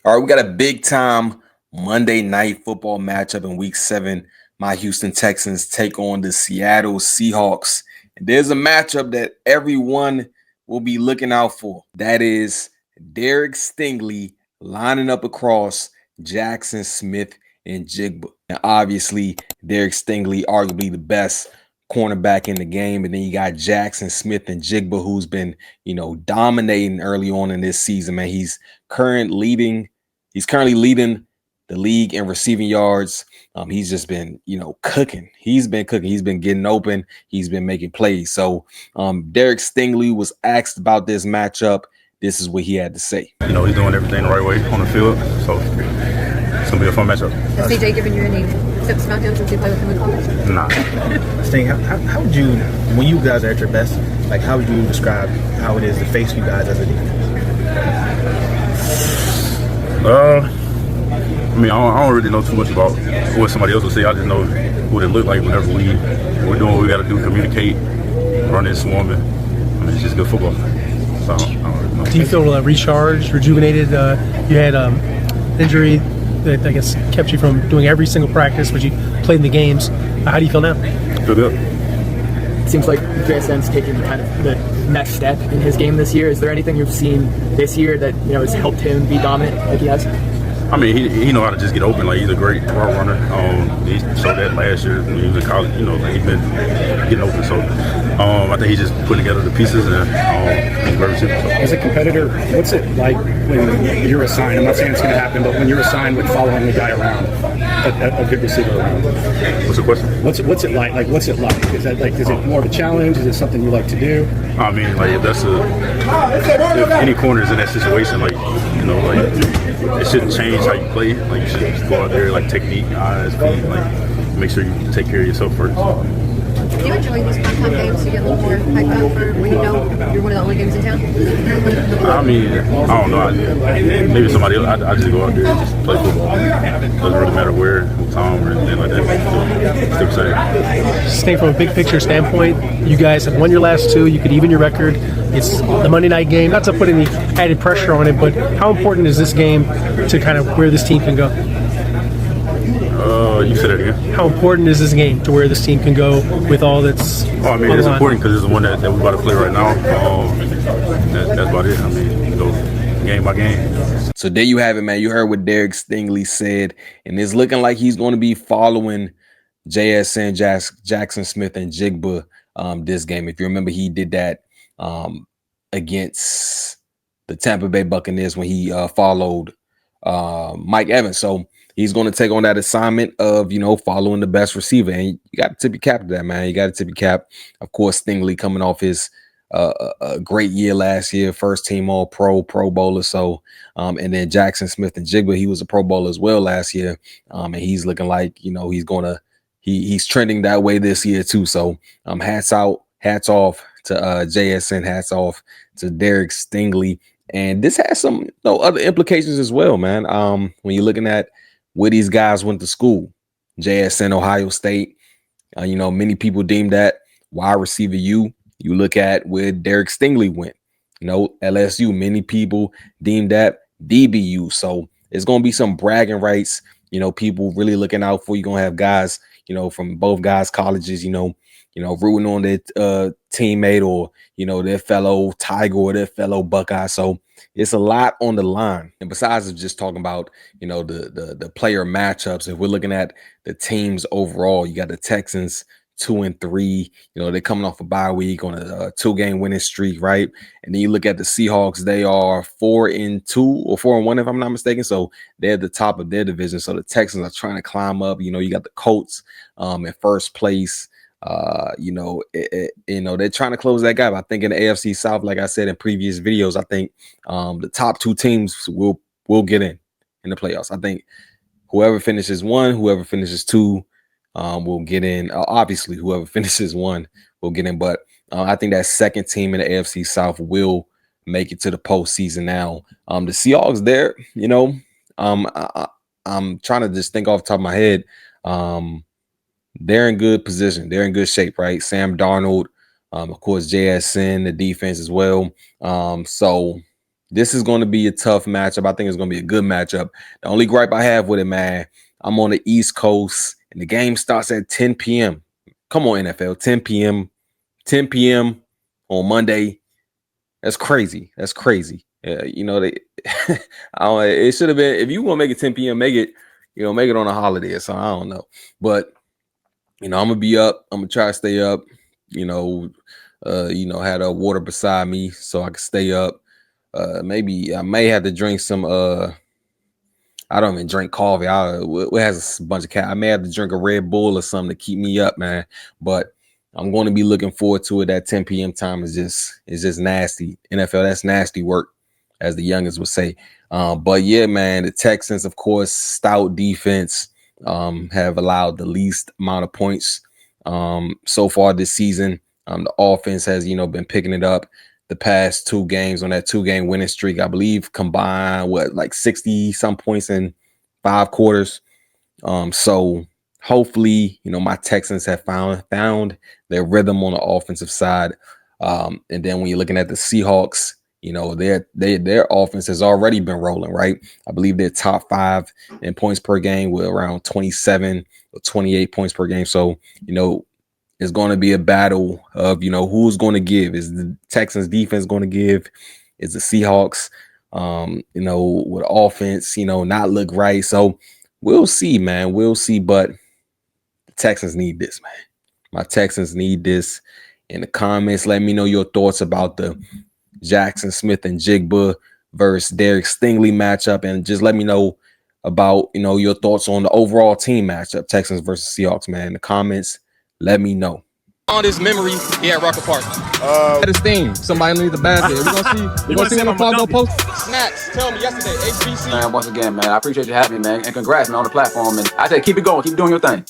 All right, we got a big time Monday night football matchup in week 7. My Houston Texans take on the Seattle Seahawks. And there's a matchup that everyone will be looking out for. That is Derek Stingley lining up across Jaxon, Smith, and Jigba. Now, obviously, Derek Stingley, arguably the best cornerback in the game. And then you got Jaxon, Smith, and Jigba, who's been, dominating early on in this season, man. He's currently leading the league in receiving yards. He's just been, cooking. He's been cooking. He's been getting open. He's been making plays. So Derek Stingley was asked about this matchup. This is what he had to say. He's doing everything the right way on the field. So it's going to be a fun matchup. Has CJ given you any tips about him since you played with him in college? Nah. Sting, how would you, when you guys are at your best, how would you describe how it is to face you guys as a defense? I don't really know too much about what somebody else will say. I just know what it looked like whenever we're doing what we got to do, communicate, running, swarming. It's just good football. So, I don't really know. Do you feel recharged, rejuvenated? You had injury that I guess kept you from doing every single practice, but you played in the games. How do you feel now? Feel good. It seems like JSN's taking kind of the next step in his game this year. Is there anything you've seen this year that has helped him be dominant like he has? He know how to just get open. He's a great route runner. He showed that last year when he was in college. He's been getting open. So I think he's just putting together the pieces and he's very simple. As a competitor, what's it like when you're assigned? I'm not saying it's going to happen, but when you're assigned with following the guy around, a good receiver around. What's the question? What's it like? What's it like? Is that is it more of a challenge? Is it something you like to do? If any corner is in that situation, it shouldn't change how you play. You should just go out there, technique, eyes, feet, make sure you take care of yourself first. Do you enjoy these primetime games to get a little more hyped up for when you're one of the only games in town? I don't know. Maybe somebody else. I just go out there and just play football. Doesn't really matter where, what time, or anything like that. Still excited. Staying from a big picture standpoint, you guys have won your last 2. You could even your record. It's the Monday night game. Not to put any added pressure on it, but how important is this game to kind of where this team can go? You said it again. How important is this game to where this team can go with all that's? It's important because it's the one that we're about to play right now. That's about it. Go game by game. So there you have it, man. You heard what Derek Stingley said, and it's looking like he's going to be following JSN, Jaxon, Smith, and Jigba this game. If you remember, he did that against the Tampa Bay Buccaneers when he followed Mike Evans. So he's going to take on that assignment of, following the best receiver. And you got to tip your cap to that, man. You got to tip your cap. Of course, Stingley coming off his a great year last year, first team all pro bowler. So, and then Jaxon, Smith, and Jigba, he was a Pro Bowler as well last year. And he's looking like, he's trending that way this year too. So hats off to JSN, hats off to Derek Stingley. And this has some other implications as well, man. When you're looking at where these guys went to school, JSN, Ohio State, many people deem that wide receiver U. You look at where Derek Stingley went, LSU, many people deem that DBU. So it's going to be some bragging rights, people really looking out for. You're going to have guys, from both guys' colleges, rooting on their teammate or, their fellow Tiger or their fellow Buckeye. So it's a lot on the line. And besides just talking about, the player matchups, if we're looking at the teams overall, you got the Texans 2-3, they're coming off a bye week on a 2-game winning streak, right? And then you look at the Seahawks, they are 4-2 or 4-1, if I'm not mistaken. So they're at the top of their division. So the Texans are trying to climb up. You got the Colts in first place. They're trying to close that gap. I think in the AFC South, like I said in previous videos, I think the top 2 teams will get in the playoffs. I think whoever finishes 1, whoever finishes 2 will get in. Obviously, whoever finishes 1 will get in. But I think that second team in the AFC South will make it to the postseason now. The Seahawks there, I'm trying to just think off the top of my head. They're in good position. They're in good shape, right? Sam Darnold, of course, JSN, the defense as well. So This is going to be a tough matchup. I think it's going to be a good matchup. The only gripe I have with it, man, I'm on the East Coast, and the game starts at 10 p.m. Come on, NFL, 10 p.m. 10 p.m. on Monday. That's crazy. That's crazy. You know, they it should have been, if you want to make it 10 p.m., make it on a holiday or something. I don't know. But, I'm going to be up. I'm going to try to stay up, had a water beside me so I can stay up. Maybe I may have to drink some, I don't even drink coffee. It has a bunch of cat. I may have to drink a Red Bull or something to keep me up, man. But I'm going to be looking forward to it. That 10 p.m. time is just nasty. NFL, that's nasty work, as the youngest would say. But yeah, man, the Texans, of course, stout defense, have allowed the least amount of points so far this season. The offense has, been picking it up the past 2 games on that 2-game winning streak. I believe combined, like 60 some points in 5 quarters. So hopefully, my Texans have found their rhythm on the offensive side. And then when you're looking at the Seahawks, their offense has already been rolling, right? I believe they're top 5 in points per game with around 27 or 28 points per game. So, it's going to be a battle of, who's going to give. Is the Texans defense going to give? Is the Seahawks, with offense, not look right? So we'll see, man. We'll see. But the Texans need this, man. My Texans need this. In the comments, let me know your thoughts about the Jaxon, Smith-Njigba versus Derek Stingley matchup. And just let me know about, your thoughts on the overall team matchup, Texans versus Seahawks, man. In the comments, let me know. On this memory here at Rocker Park. This thing, somebody leave the basket. We're gonna see when the ball go post. Snacks, tell me yesterday, HBC. Man, once again, man, I appreciate you having me, man. And congrats, man, on the platform. And I say keep it going, keep doing your thing.